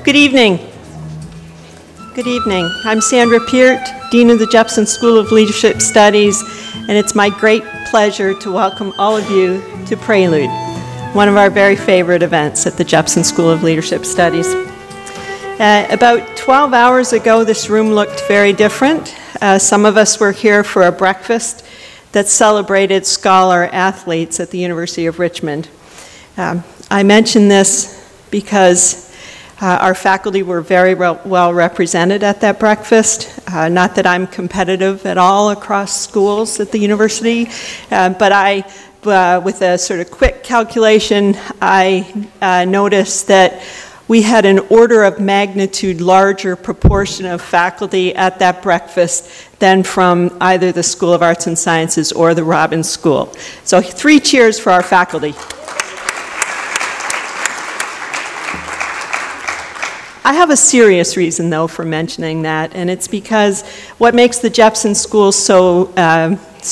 Good evening. Good evening. I'm Sandra Peart, Dean of the Jepson School of Leadership Studies, and it's my great pleasure to welcome all of you to Prelude, one of our very favorite events at the Jepson School of Leadership Studies. About 12 hours ago, this room looked very different. Some of us were here for a breakfast that celebrated scholar athletes at the University of Richmond. I mention this because our faculty were very well represented at that breakfast. Not that I'm competitive at all across schools at the university, but with a sort of quick calculation, I noticed that we had an order of magnitude larger proportion of faculty at that breakfast than from either the School of Arts and Sciences or the Robbins School. So 3 cheers for our faculty. I have a serious reason, though, for mentioning that, and it's because what makes the Jepson School so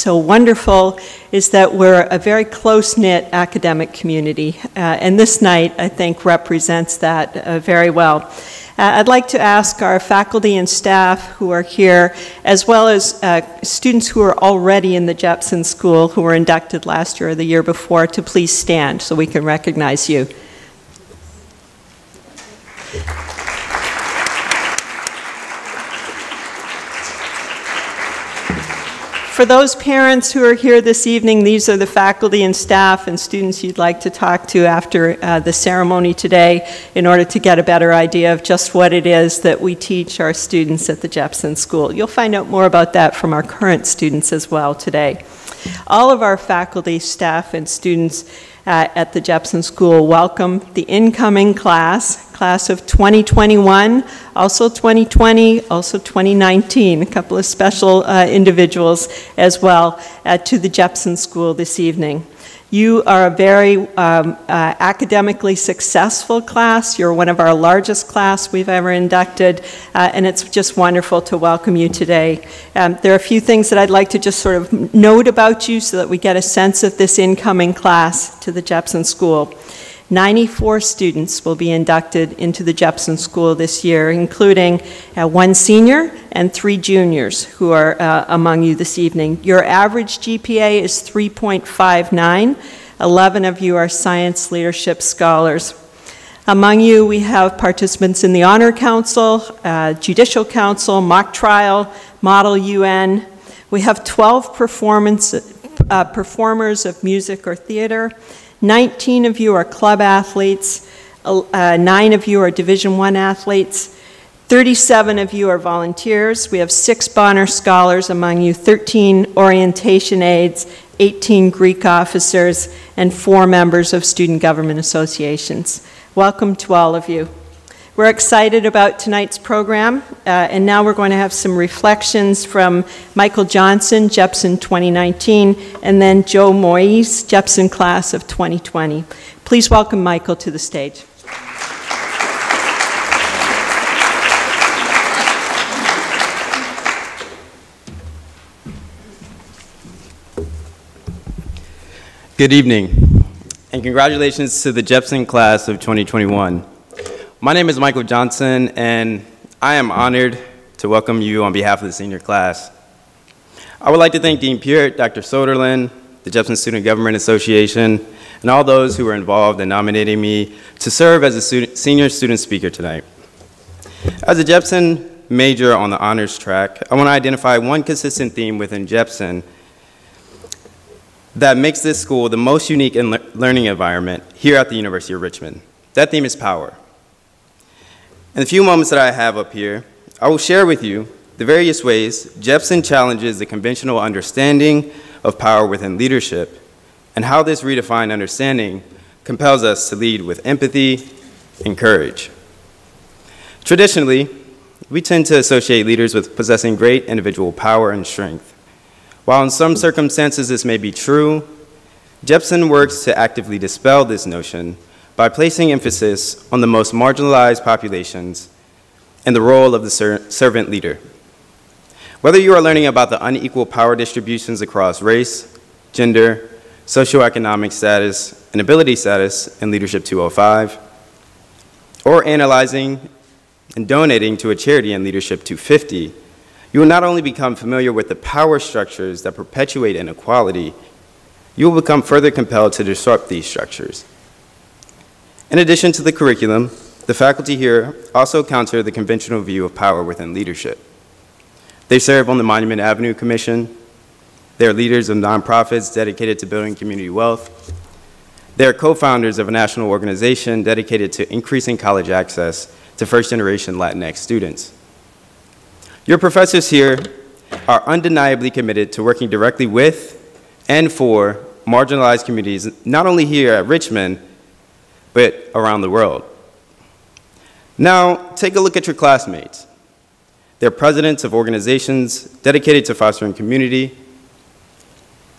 wonderful is that we're a very close-knit academic community, and this night, I think, represents that very well. I'd like to ask our faculty and staff who are here, as well as students who are already in the Jepson School who were inducted last year or the year before, to please stand so we can recognize you. For those parents who are here this evening, these are the faculty and staff and students you'd like to talk to after the ceremony today in order to get a better idea of just what it is that we teach our students at the Jepson School. You'll find out more about that from our current students as well today. All of our faculty, staff, and students at the Jepson School welcome the incoming class of 2021, also 2020, also 2019, a couple of special individuals as well to the Jepson School this evening. You are a very academically successful class. You're one of our largest class we've ever inducted, and it's just wonderful to welcome you today. There are a few things that I'd like to just sort of note about you so that we get a sense of this incoming class to the Jepson School. 94 students will be inducted into the Jepson School this year, including 1 senior and 3 juniors who are among you this evening. Your average GPA is 3.59. 11 of you are science leadership scholars. Among you, we have participants in the Honor Council, Judicial Council, Mock Trial, Model UN. We have 12 performers of music or theater. 19 of you are club athletes, 9 of you are Division I athletes, 37 of you are volunteers. We have 6 Bonner Scholars among you, 13 orientation aides, 18 Greek officers, and 4 members of student government associations. Welcome to all of you. We're excited about tonight's program, and now we're going to have some reflections from Michael Johnson, Jepson 2019, and then Joe Moise, Jepson class of 2020. Please welcome Michael to the stage. Good evening, and congratulations to the Jepson class of 2021. My name is Michael Johnson, and I am honored to welcome you on behalf of the senior class. I would like to thank Dean Peart, Dr. Soderlin, the Jepson Student Government Association, and all those who were involved in nominating me to serve as a senior student speaker tonight. As a Jepson major on the honors track, I want to identify one consistent theme within Jepson that makes this school the most unique learning environment here at the University of Richmond. That theme is power. In the few moments that I have up here, I will share with you the various ways Jepson challenges the conventional understanding of power within leadership and how this redefined understanding compels us to lead with empathy and courage. Traditionally, we tend to associate leaders with possessing great individual power and strength. While in some circumstances this may be true, Jepson works to actively dispel this notion by placing emphasis on the most marginalized populations and the role of the servant leader. Whether you are learning about the unequal power distributions across race, gender, socioeconomic status, and ability status in Leadership 205, or analyzing and donating to a charity and leadership to 50, you will not only become familiar with the power structures that perpetuate inequality, you will become further compelled to disrupt these structures. In addition to the curriculum, the faculty here also counter the conventional view of power within leadership. They serve on the Monument Avenue Commission. They are leaders of nonprofits dedicated to building community wealth. They are co-founders of a national organization dedicated to increasing college access to first-generation Latinx students. Your professors here are undeniably committed to working directly with and for marginalized communities, not only here at Richmond, but around the world. Now, take a look at your classmates. They're presidents of organizations dedicated to fostering community.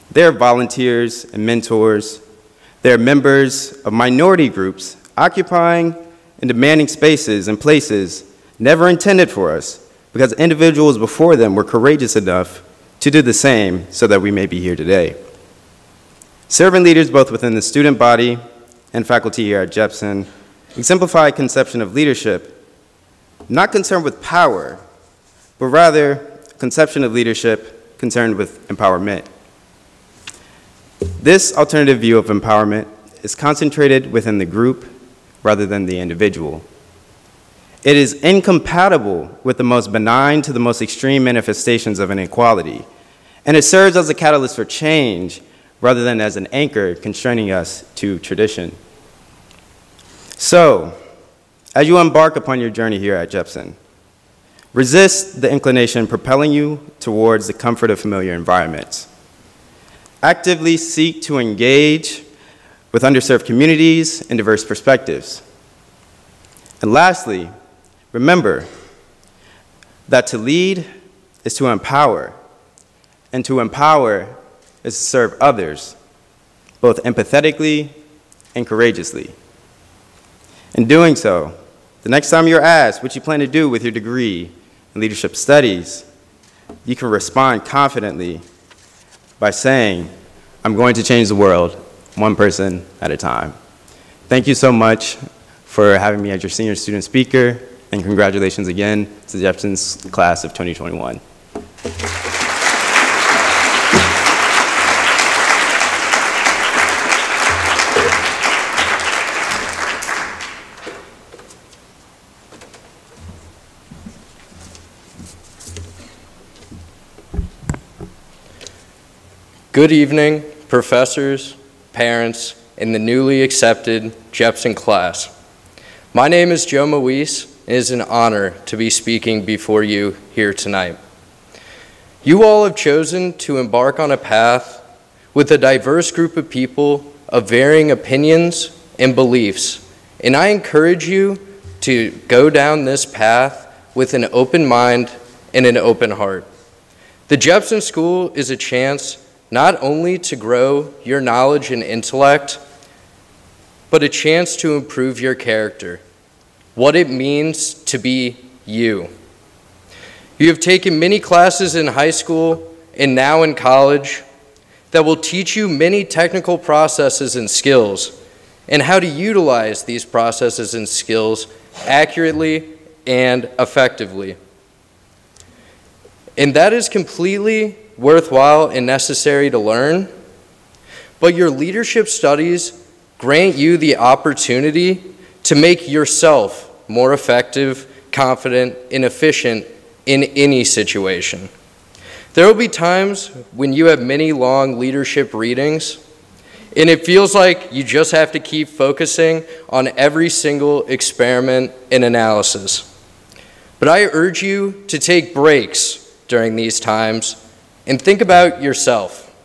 They're volunteers and mentors. They're members of minority groups occupying and demanding spaces and places never intended for us because individuals before them were courageous enough to do the same so that we may be here today. Servant leaders both within the student body and faculty here at Jepson exemplify a conception of leadership not concerned with power, but rather a conception of leadership concerned with empowerment. This alternative view of empowerment is concentrated within the group rather than the individual. It is incompatible with the most benign to the most extreme manifestations of inequality, and it serves as a catalyst for change rather than as an anchor constraining us to tradition. So, as you embark upon your journey here at Jepson, resist the inclination propelling you towards the comfort of familiar environments. Actively seek to engage with underserved communities and diverse perspectives. And lastly, remember that to lead is to empower, and to empower is to serve others, both empathetically and courageously. In doing so, the next time you're asked what you plan to do with your degree in leadership studies, you can respond confidently by saying, I'm going to change the world one person at a time. Thank you so much for having me as your senior student speaker, and congratulations again to the Jepson's class of 2021. Good evening, professors, parents, and the newly accepted Jepson class. My name is Joe Moise, and it is an honor to be speaking before you here tonight. You all have chosen to embark on a path with a diverse group of people of varying opinions and beliefs, and I encourage you to go down this path with an open mind and an open heart. The Jepson School is a chance not only to grow your knowledge and intellect, but a chance to improve your character, what it means to be you. You have taken many classes in high school and now in college that will teach you many technical processes and skills and how to utilize these processes and skills accurately and effectively. And that is completely worthwhile and necessary to learn, but your leadership studies grant you the opportunity to make yourself more effective, confident, and efficient in any situation. There will be times when you have many long leadership readings, and it feels like you just have to keep focusing on every single experiment and analysis. But I urge you to take breaks during these times and think about yourself.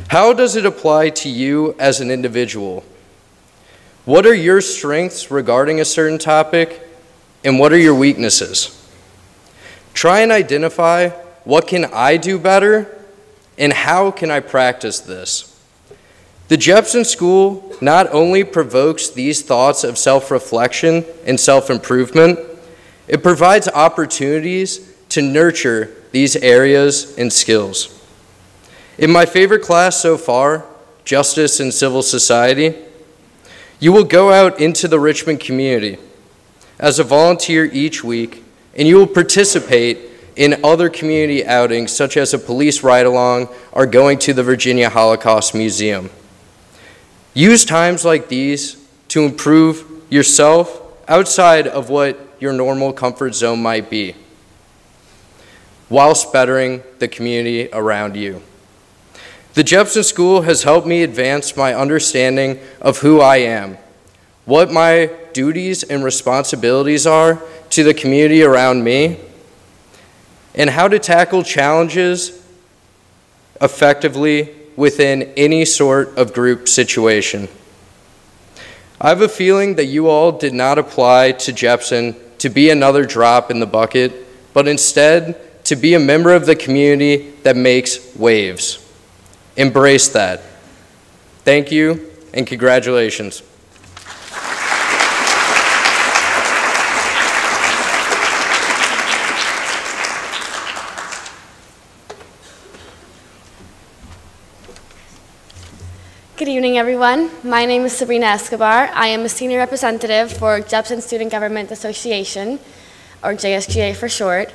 How does it apply to you as an individual? What are your strengths regarding a certain topic, and what are your weaknesses? Try and identify what can I do better, and how can I practice this? The Jepson School not only provokes these thoughts of self-reflection and self-improvement, it provides opportunities to nurture these areas and skills. In my favorite class so far, Justice and Civil Society, you will go out into the Richmond community as a volunteer each week, and you will participate in other community outings such as a police ride-along or going to the Virginia Holocaust Museum. Use times like these to improve yourself outside of what your normal comfort zone might be, whilst bettering the community around you. The Jepson School has helped me advance my understanding of who I am, what my duties and responsibilities are to the community around me, and how to tackle challenges effectively within any sort of group situation. I have a feeling that you all did not apply to Jepson to be another drop in the bucket, but instead to be a member of the community that makes waves. Embrace that. Thank you, and congratulations. Good evening, everyone. My name is Sabrina Escobar. I am a senior representative for Jepson Student Government Association, or JSGA for short.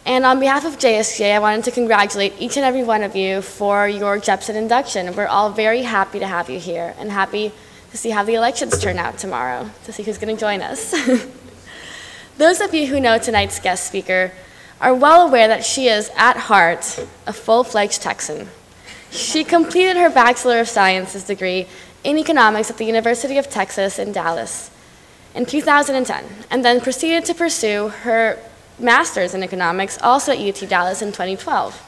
And on behalf of JSGA, I wanted to congratulate each and every one of you for your Jepson induction. We're all very happy to have you here and happy to see how the elections turn out tomorrow, to see who's going to join us. Those of you who know tonight's guest speaker are well aware that she is, at heart, a full-fledged Texan. She completed her Bachelor of Sciences degree in economics at the University of Texas in Dallas in 2010, and then proceeded to pursue her master's in economics also at UT Dallas in 2012.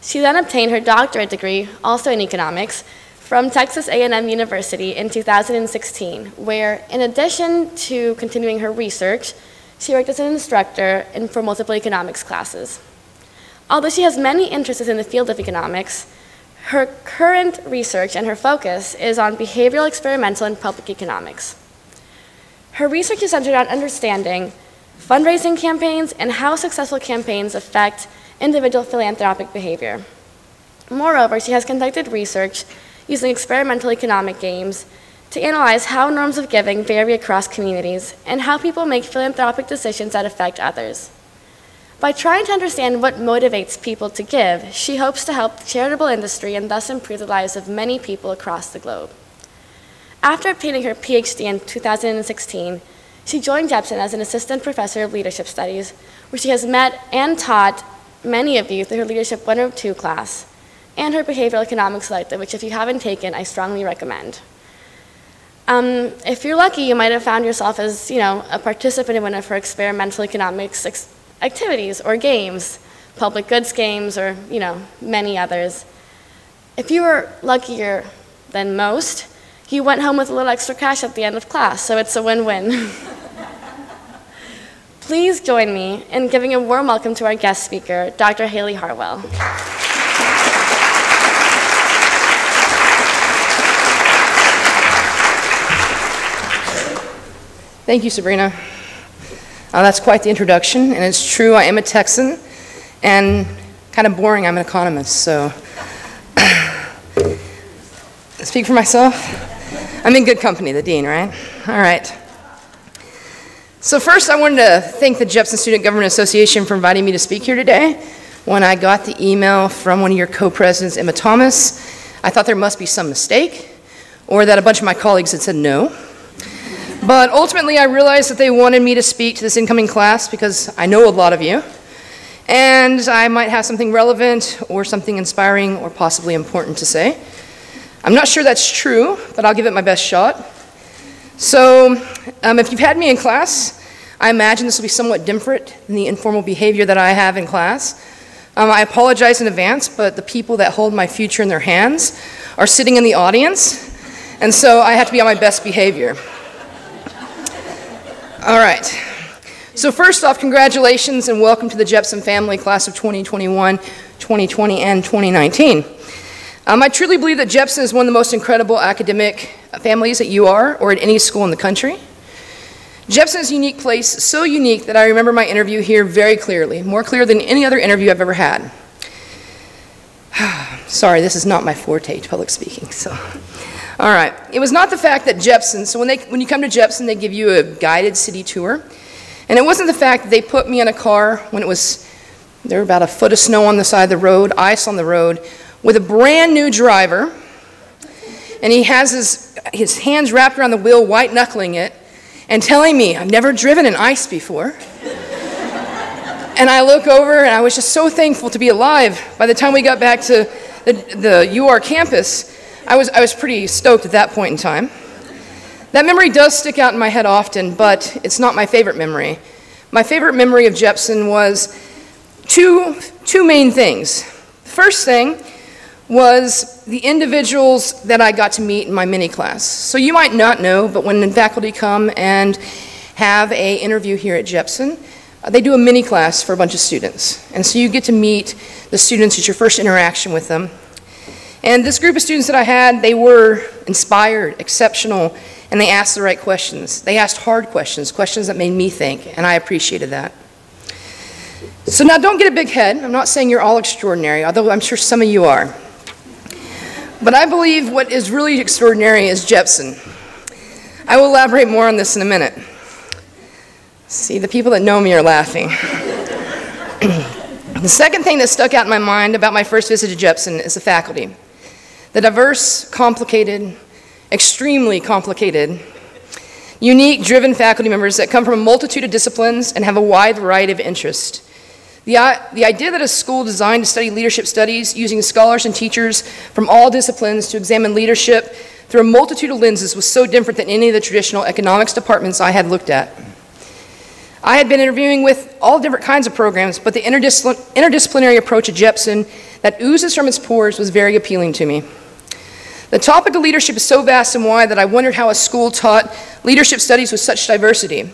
She then obtained her doctorate degree, also in economics, from Texas A&M University in 2016, where in addition to continuing her research, she worked as an instructor for multiple economics classes. Although she has many interests in the field of economics, her current research and her focus is on behavioral, experimental, and public economics. Her research is centered on understanding fundraising campaigns and how successful campaigns affect individual philanthropic behavior. Moreover, she has conducted research using experimental economic games to analyze how norms of giving vary across communities and how people make philanthropic decisions that affect others. By trying to understand what motivates people to give, she hopes to help the charitable industry and thus improve the lives of many people across the globe. After obtaining her PhD in 2016, she joined Jepson as an assistant professor of leadership studies, where she has met and taught many of you through her Leadership 102 class and her behavioral economics elective, which if you haven't taken, I strongly recommend. If you're lucky, you might have found yourself as, a participant in one of her experimental economics activities or games, public goods games, or, many others. If you were luckier than most, you went home with a little extra cash at the end of class, so it's a win-win. Please join me in giving a warm welcome to our guest speaker, Dr. Haley Harwell. Thank you, Sabrina. That's quite the introduction, and it's true, I am a Texan, and kind of boring, I'm an economist, so speak for myself. I'm in good company, the dean, right? All right. So first, I wanted to thank the Jepson Student Government Association for inviting me to speak here today. When I got the email from one of your co-presidents, Emma Thomas, I thought there must be some mistake, or that a bunch of my colleagues had said no. But ultimately, I realized that they wanted me to speak to this incoming class because I know a lot of you, and I might have something relevant or something inspiring or possibly important to say. I'm not sure that's true, but I'll give it my best shot. So, if you've had me in class, I imagine this will be somewhat different than the informal behavior that I have in class. I apologize in advance, but the people that hold my future in their hands are sitting in the audience, and so I have to be on my best behavior. All right. So first off, congratulations and welcome to the Jepson family, class of 2021, 2020, and 2019. I truly believe that Jepson is one of the most incredible academic families that you are, or at any school in the country. Jepson is a unique place, so unique that I remember my interview here very clearly, more clear than any other interview I've ever had. Sorry, this is not my forte, public speaking. So, All right. It was not the fact that Jepson, so when you come to Jepson, they give you a guided city tour. And it wasn't the fact that they put me in a car when there were about a foot of snow on the side of the road, ice on the road, with a brand new driver. And he has his hands wrapped around the wheel, white knuckling it, and telling me, I've never driven in ice before. And I look over and I was just so thankful to be alive. By the time we got back to the UR campus, I was pretty stoked at that point in time. That memory does stick out in my head often, but it's not my favorite memory. My favorite memory of Jepson was two main things. The first thing was the individuals that I got to meet in my mini class. So you might not know, but when faculty come and have an interview here at Jepson, they do a mini class for a bunch of students. And so you get to meet the students. It's your first interaction with them. And this group of students that I had, they were inspired, exceptional, and they asked the right questions. They asked hard questions, questions that made me think, and I appreciated that. So now don't get a big head. I'm not saying you're all extraordinary, although I'm sure some of you are. But I believe what is really extraordinary is Jepson. I will elaborate more on this in a minute. See, the people that know me are laughing. The second thing that stuck out in my mind about my first visit to Jepson is the faculty. The diverse, complicated, extremely complicated, unique, driven faculty members that come from a multitude of disciplines and have a wide variety of interests. The idea that a school designed to study leadership studies using scholars and teachers from all disciplines to examine leadership through a multitude of lenses was so different than any of the traditional economics departments I had looked at. I had been interviewing with all different kinds of programs, but the interdisciplinary approach at Jepson that oozes from its pores was very appealing to me. The topic of leadership is so vast and wide that I wondered how a school taught leadership studies with such diversity.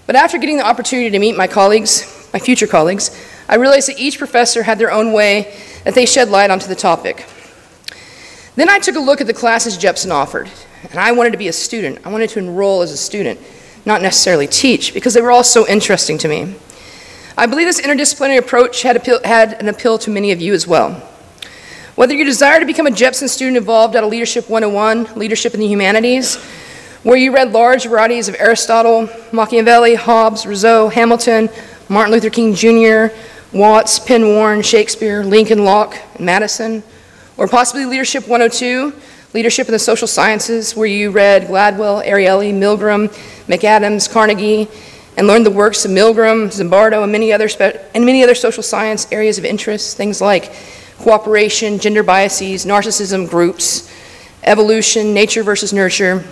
But after getting the opportunity to meet my colleagues, my future colleagues, I realized that each professor had their own way that they shed light onto the topic. Then I took a look at the classes Jepson offered, and I wanted to be a student. I wanted to enroll as a student, not necessarily teach, because they were all so interesting to me. I believe this interdisciplinary approach had an appeal to many of you as well. Whether you desire to become a Jepson student involved at a Leadership 101, Leadership in the Humanities, where you read large varieties of Aristotle, Machiavelli, Hobbes, Rousseau, Hamilton, Martin Luther King Jr., Watts, Penn Warren, Shakespeare, Lincoln, Locke, and Madison, or possibly Leadership 102, Leadership in the Social Sciences, where you read Gladwell, Ariely, Milgram, McAdams, Carnegie, and learned the works of Milgram, Zimbardo, and many other social science areas of interest, things like cooperation, gender biases, narcissism, groups, evolution, nature versus nurture,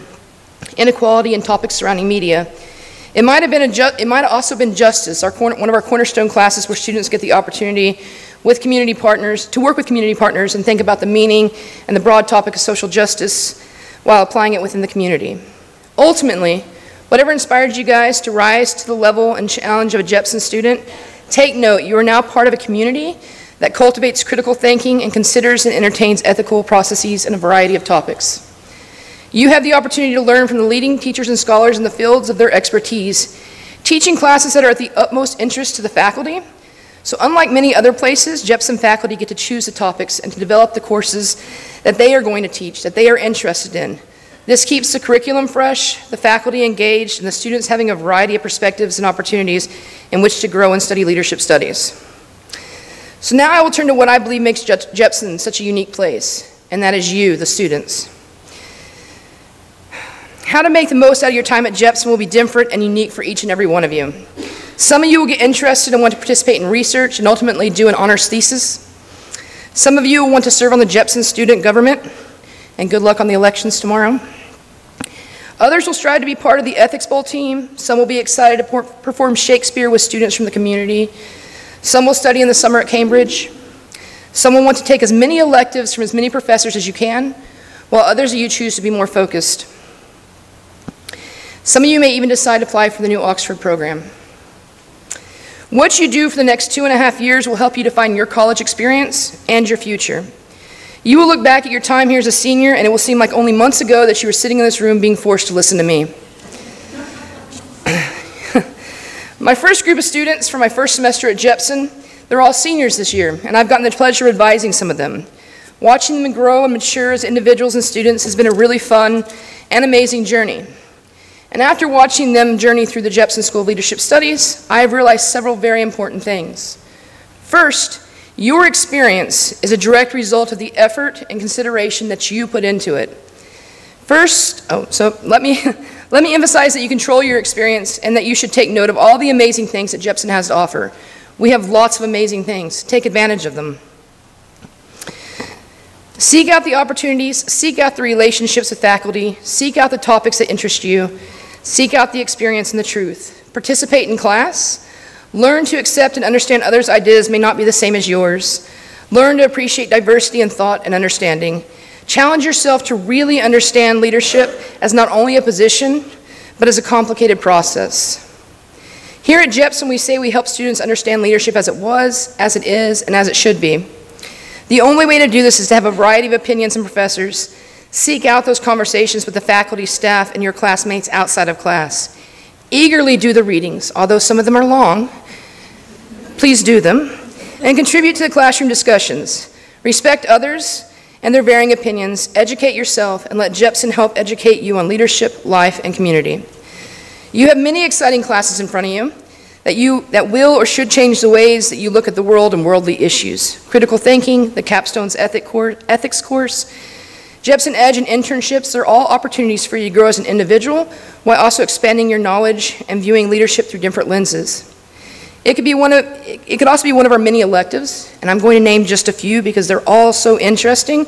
inequality, and topics surrounding media. It might have also been justice, one of our cornerstone classes where students get the opportunity to work with community partners and think about the meaning and the broad topic of social justice while applying it within the community. Ultimately, whatever inspired you guys to rise to the level and challenge of a Jepson student, take note, you are now part of a community that cultivates critical thinking and considers and entertains ethical processes in a variety of topics. You have the opportunity to learn from the leading teachers and scholars in the fields of their expertise, teaching classes that are at the utmost interest to the faculty. So unlike many other places, Jepson faculty get to choose the topics and to develop the courses that they are going to teach, that they are interested in. This keeps the curriculum fresh, the faculty engaged, and the students having a variety of perspectives and opportunities in which to grow and study leadership studies. So now I will turn to what I believe makes Jepson such a unique place, and that is you, the students. How to make the most out of your time at Jepson will be different and unique for each and every one of you. Some of you will get interested and want to participate in research and ultimately do an honors thesis. Some of you will want to serve on the Jepson student government, and good luck on the elections tomorrow. Others will strive to be part of the Ethics Bowl team. Some will be excited to perform Shakespeare with students from the community. Some will study in the summer at Cambridge. Some will want to take as many electives from as many professors as you can, while others of you choose to be more focused. Some of you may even decide to apply for the new Oxford program. What you do for the next 2.5 years will help you define your college experience and your future. You will look back at your time here as a senior, and it will seem like only months ago that you were sitting in this room being forced to listen to me. My first group of students for my first semester at Jepson, they're all seniors this year, and I've gotten the pleasure of advising some of them. Watching them grow and mature as individuals and students has been a really fun and amazing journey. And after watching them journey through the Jepson School of Leadership Studies, I have realized several very important things. First, your experience is a direct result of the effort and consideration that you put into it. First, let me emphasize that you control your experience and that you should take note of all the amazing things that Jepson has to offer. We have lots of amazing things. Take advantage of them. Seek out the opportunities, seek out the relationships with faculty, seek out the topics that interest you, seek out the experience and the truth. Participate in class. Learn to accept and understand others' ideas may not be the same as yours. Learn to appreciate diversity in thought and understanding. Challenge yourself to really understand leadership as not only a position, but as a complicated process. Here at Jepson, we say we help students understand leadership as it was, as it is, and as it should be. The only way to do this is to have a variety of opinions and professors. Seek out those conversations with the faculty, staff, and your classmates outside of class. Eagerly do the readings, although some of them are long. Please do them. And contribute to the classroom discussions. Respect others and their varying opinions. Educate yourself and let Jepson help educate you on leadership, life, and community. You have many exciting classes in front of you that will or should change the ways that you look at the world and worldly issues. Critical thinking, the Capstone's ethics course, Jepson Edge and internships are all opportunities for you to grow as an individual while also expanding your knowledge and viewing leadership through different lenses. It could also be one of our many electives, and I'm going to name just a few because they're all so interesting.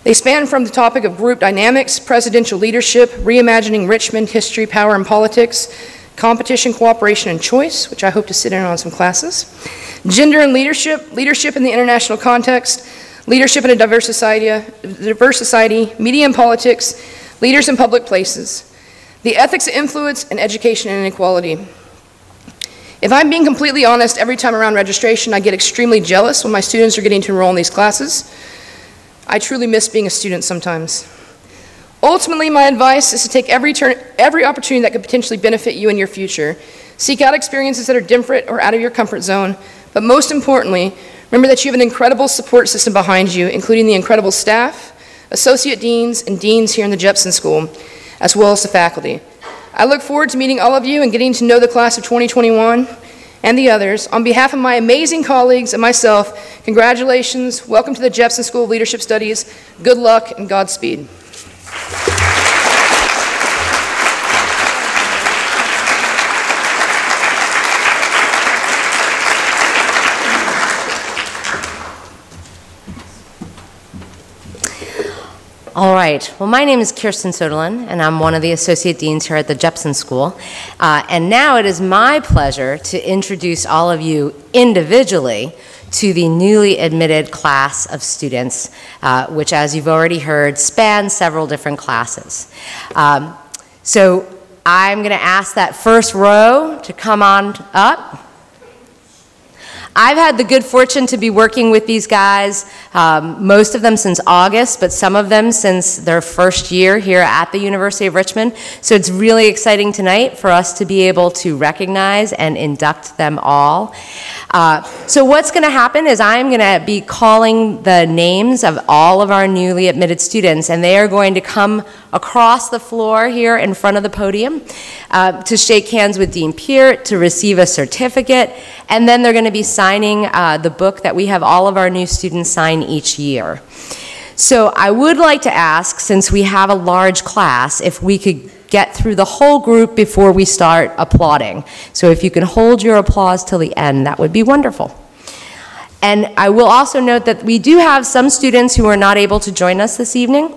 They span from the topic of group dynamics, presidential leadership, reimagining Richmond, history, power, and politics, competition, cooperation, and choice, which I hope to sit in on some classes, gender and leadership, leadership in the international context, leadership in a diverse society, media and politics, leaders in public places, the ethics of influence, and education and inequality. If I'm being completely honest, every time around registration, I get extremely jealous when my students are getting to enroll in these classes. I truly miss being a student sometimes. Ultimately, my advice is to take every opportunity that could potentially benefit you in your future. Seek out experiences that are different or out of your comfort zone, but most importantly, remember that you have an incredible support system behind you, including the incredible staff, associate deans, and deans here in the Jepson School, as well as the faculty. I look forward to meeting all of you and getting to know the class of 2021 and the others. On behalf of my amazing colleagues and myself, congratulations, welcome to the Jepson School of Leadership Studies, good luck, and Godspeed. All right, well, my name is Kirsten Soderlund, and I'm one of the Associate Deans here at the Jepson School. And now it is my pleasure to introduce all of you individually to the newly admitted class of students, which, as you've already heard, spans several different classes. So I'm going to ask that first row to come on up. I've had the good fortune to be working with these guys, most of them since August, but some of them since their first year here at the University of Richmond. So it's really exciting tonight for us to be able to recognize and induct them all. So what's going to happen is I'm going to be calling the names of all of our newly admitted students, and they are going to come across the floor here in front of the podium to shake hands with Dean Peart, to receive a certificate, and then they're going to be signing the book that we have all of our new students sign each year. So I would like to ask, since we have a large class, if we could get through the whole group before we start applauding. So if you can hold your applause till the end, that would be wonderful. And I will also note that we do have some students who are not able to join us this evening.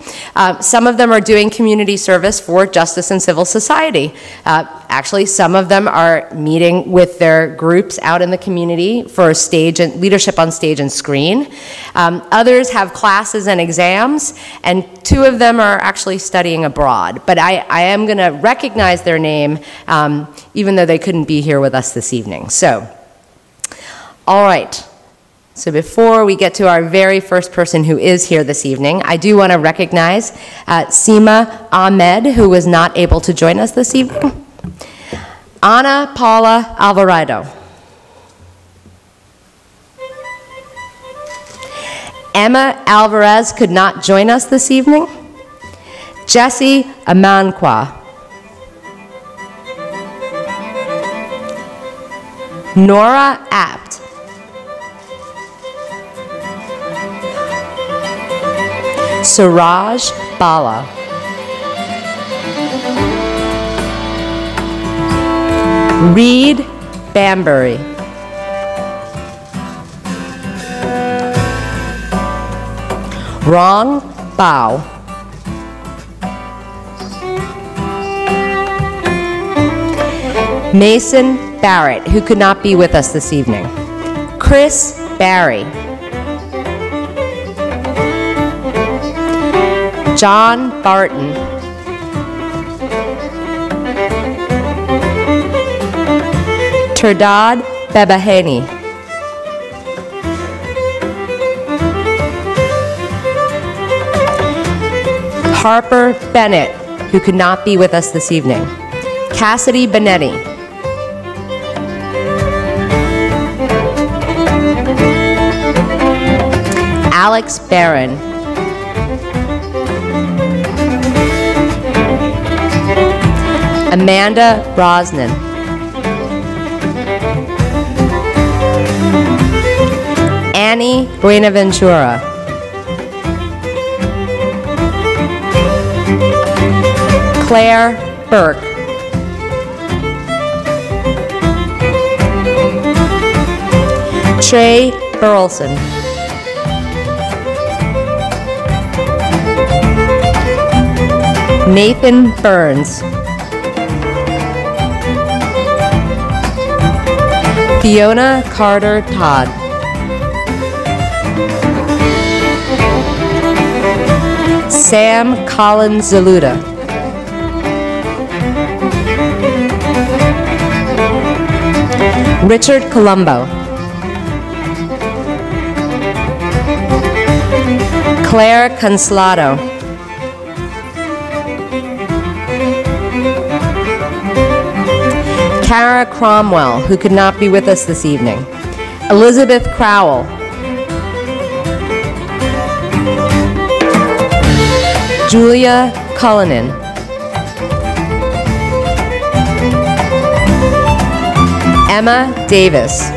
Some of them are doing community service for Justice and Civil Society. Actually, some of them are meeting with their groups out in the community for stage and leadership on stage and screen. Others have classes and exams, and 2 of them are actually studying abroad. But I am going to recognize their name, even though they couldn't be here with us this evening. So, all right. So before we get to our very first person who is here this evening, I do want to recognize Seema Ahmed, who was not able to join us this evening. Ana Paula Emma Alvarez could not join us this evening. Jesse Amankwa. Nora Apt. Suraj Bala. Reed Bambury. Rong Bao. Mason Barrett, who could not be with us this evening. Chris Barry. John Barton. Turdad Bebaheni. Harper Bennett, who could not be with us this evening. Cassidy Benetti. Alex Barron. Amanda Brosnan. Annie Buenaventura. Claire Burke. Trey Burleson. Nathan Burns. Fiona Carter Todd. Sam Collins Zaluda. Richard Colombo. Claire Conslado. Kara Cromwell, who could not be with us this evening. Elizabeth Crowell. Julia Cullinan. Emma Davis.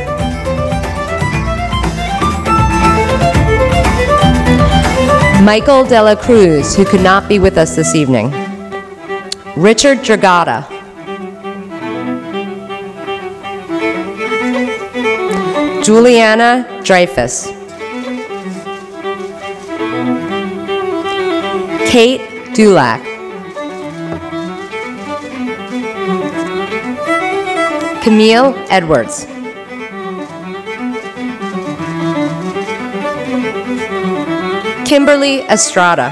Michael Dela Cruz, who could not be with us this evening. Richard Dragata. Juliana Dreyfus. Kate Dulac. Camille Edwards. Kimberly Estrada.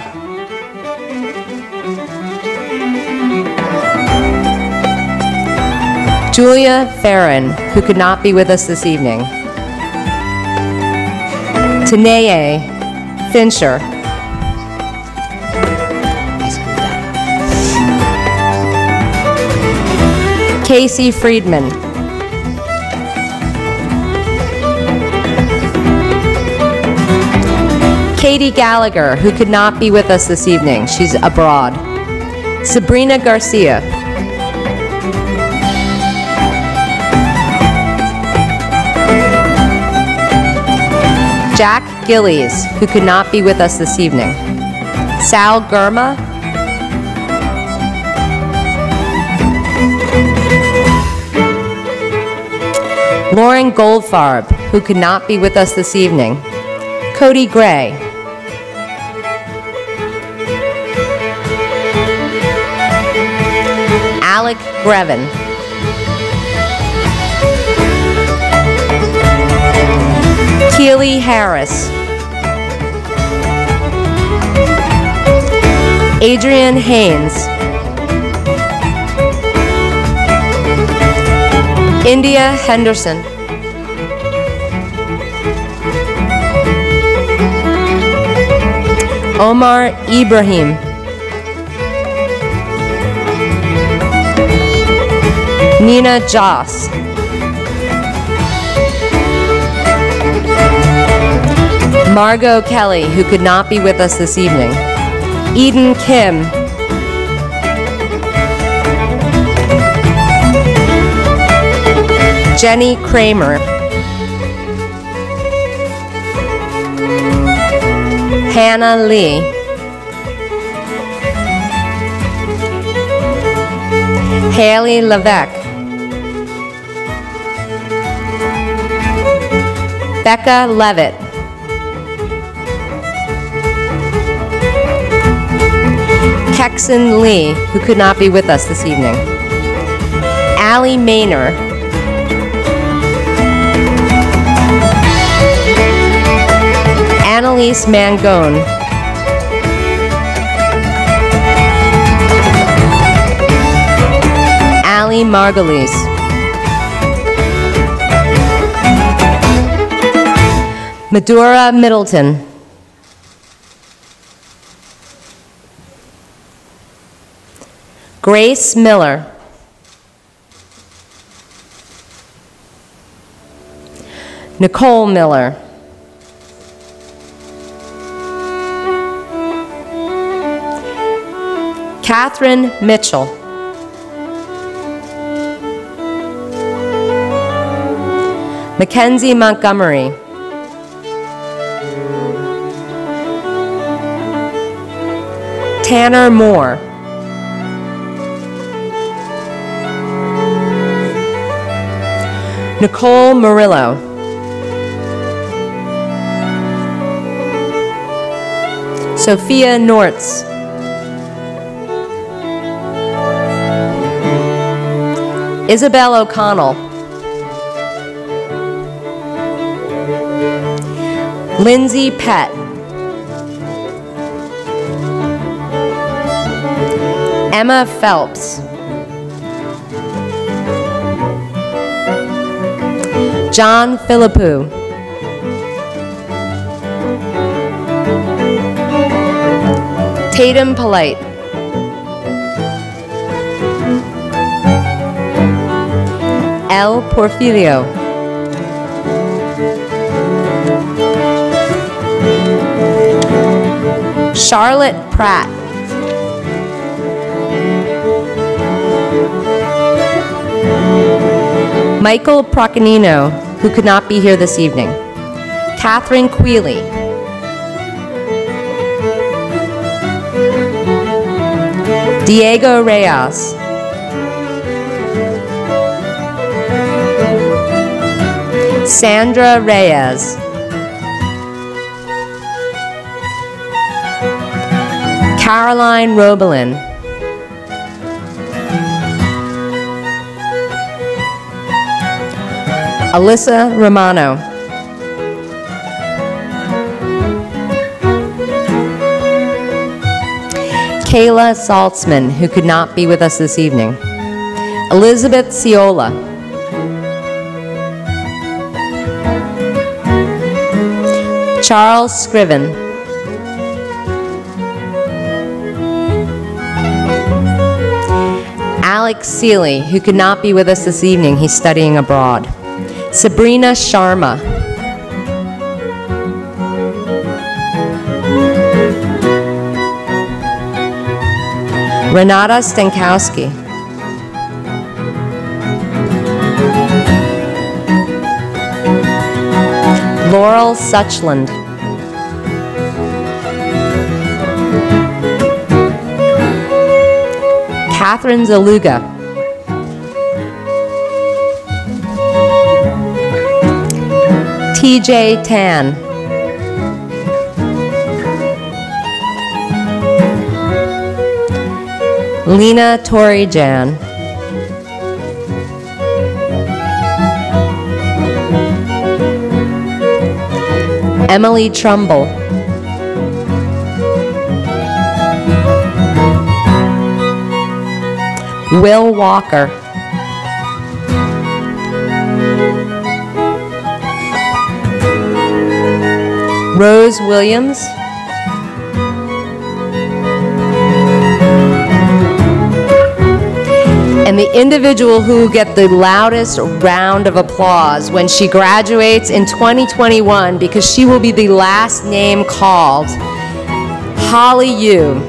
Julia Farron, who could not be with us this evening. Tanae Fincher. Casey Friedman. Katie Gallagher, who could not be with us this evening. She's abroad. Sabrina Garcia. Jack Gillies, who could not be with us this evening. Sal Gurma. Lauren Goldfarb, who could not be with us this evening. Cody Gray. Alec Grevin. Keely Harris. Adrian Haynes. India Henderson. Omar Ibrahim. Nina Joss. Margot Kelly, who could not be with us this evening. Eden Kim. Jenny Kramer. Hannah Lee. Haley Levesque. Becca Levitt. Kexon Lee, who could not be with us this evening. Allie Maynor. Annalise Mangone. Allie Margulies. Medora Middleton. Grace Miller. Nicole Miller. Catherine Mitchell. Mackenzie Montgomery. Tanner Moore. Nicole Murillo. Sophia Nortz. Isabel O'Connell. Lindsay Pett. Emma Phelps. John Philippou. Tatum Polite. L. Porfirio. Charlotte Pratt. Michael Procanino, who could not be here this evening. Catherine Queeley. Diego Reyes. Sandra Reyes. Caroline Robelin. Alyssa Romano. Kayla Saltzman, who could not be with us this evening. Elizabeth Ciola. Charles Scriven. Alex Seeley, who could not be with us this evening. He's studying abroad. Sabrina Sharma. Renata Stankowski. Laurel Suchland. Catherine Zaluga. TJ Tan. Lena Torijan. Emily Trumbull. Will Walker. Rose Williams. and the individual who will get the loudest round of applause when she graduates in 2021, because she will be the last name called, Holly Yu.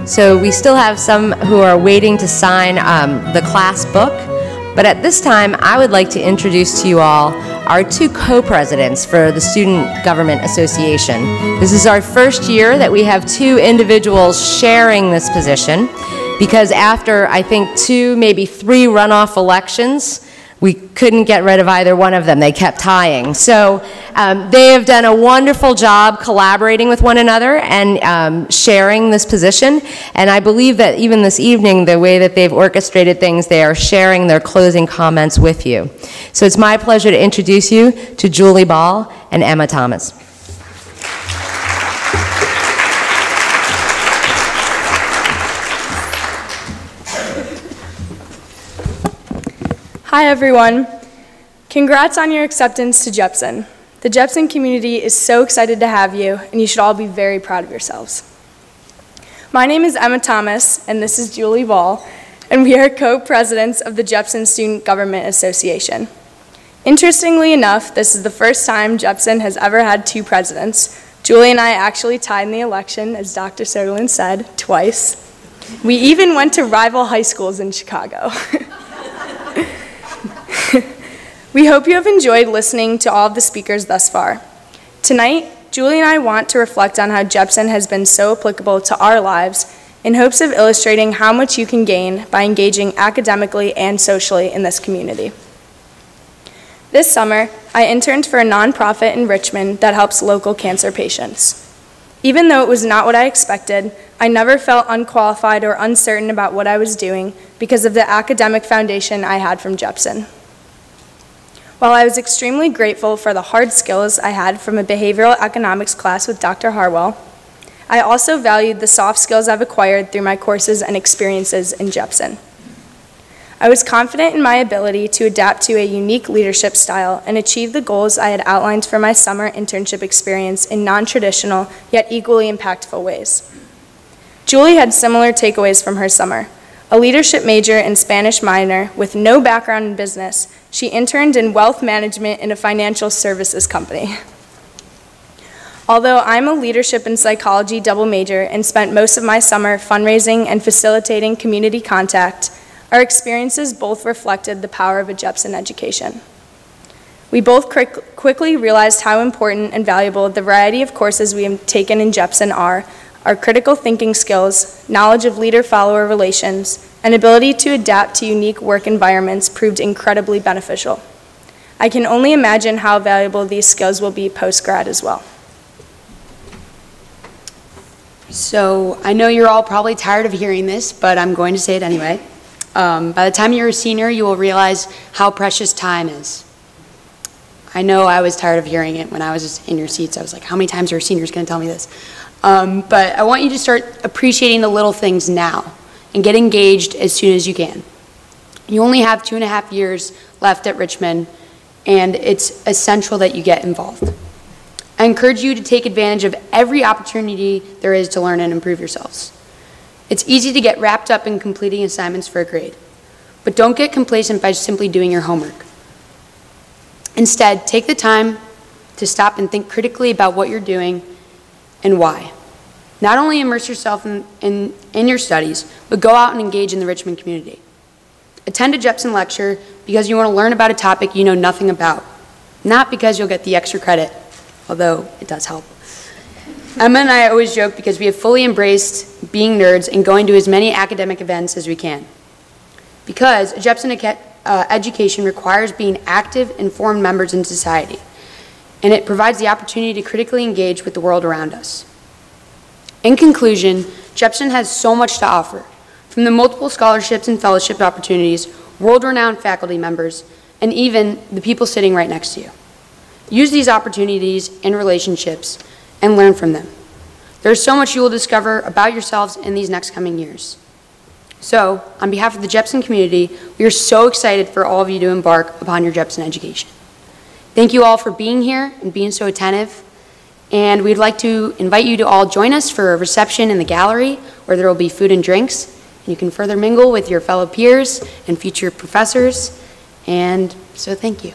So we still have some who are waiting to sign the class book, but at this time I would like to introduce to you all our two co-presidents for the Student Government Association. This is our first year that we have two individuals sharing this position, because after I think 2, maybe 3 runoff elections, we couldn't get rid of either one of them. They kept tying. So they have done a wonderful job collaborating with one another and sharing this position. And I believe that even this evening, the way that they've orchestrated things, they are sharing their closing comments with you. So it's my pleasure to introduce you to Julie Ball and Emma Thomas. Hi everyone. Congrats on your acceptance to Jepson. The Jepson community is so excited to have you, and you should all be very proud of yourselves. My name is Emma Thomas, and this is Julie Ball, and we are co-presidents of the Jepson Student Government Association. Interestingly enough, this is the first time Jepson has ever had 2 presidents. Julie and I actually tied in the election, as Dr. Soderlin said, twice. We even went to rival high schools in Chicago. We hope you have enjoyed listening to all of the speakers thus far. Tonight, Julie and I want to reflect on how Jepson has been so applicable to our lives in hopes of illustrating how much you can gain by engaging academically and socially in this community. This summer, I interned for a nonprofit in Richmond that helps local cancer patients. Even though it was not what I expected, I never felt unqualified or uncertain about what I was doing because of the academic foundation I had from Jepson. While I was extremely grateful for the hard skills I had from a behavioral economics class with Dr. Harwell, I also valued the soft skills I've acquired through my courses and experiences in Jepson. I was confident in my ability to adapt to a unique leadership style and achieve the goals I had outlined for my summer internship experience in non-traditional yet equally impactful ways. Julie had similar takeaways from her summer. A leadership major and Spanish minor with no background in business, she interned in wealth management in a financial services company. Although I'm a leadership and psychology double major and spent most of my summer fundraising and facilitating community contact, our experiences both reflected the power of a Jepson education. We both quickly realized how important and valuable the variety of courses we have taken in Jepson are. Our critical thinking skills, knowledge of leader-follower relations, and ability to adapt to unique work environments proved incredibly beneficial. I can only imagine how valuable these skills will be post-grad as well. So I know you're all probably tired of hearing this, but I'm going to say it anyway. By the time you're a senior, you will realize how precious time is. I know I was tired of hearing it when I was in your seats. I was like, how many times are seniors going to tell me this? But I want you to start appreciating the little things now and get engaged as soon as you can. You only have 2.5 years left at Richmond, and it's essential that you get involved. I encourage you to take advantage of every opportunity there is to learn and improve yourselves. It's easy to get wrapped up in completing assignments for a grade, but don't get complacent by simply doing your homework. Instead, take the time to stop and think critically about what you're doing and why. Not only immerse yourself in your studies, but go out and engage in the Richmond community. Attend a Jepson lecture because you want to learn about a topic you know nothing about, not because you'll get the extra credit, although it does help. Emma and I always joke because we have fully embraced being nerds and going to as many academic events as we can. Because a Jepson education requires being active, informed members in society, and it provides the opportunity to critically engage with the world around us. In conclusion, Jepson has so much to offer, from the multiple scholarships and fellowship opportunities, world-renowned faculty members, and even the people sitting right next to you. Use these opportunities and relationships and learn from them. There's so much you will discover about yourselves in these next coming years. So, on behalf of the Jepson community, we are so excited for all of you to embark upon your Jepson education. Thank you all for being here and being so attentive. And we'd like to invite you to all join us for a reception in the gallery where there will be food and drinks. And you can further mingle with your fellow peers and future professors. And so thank you.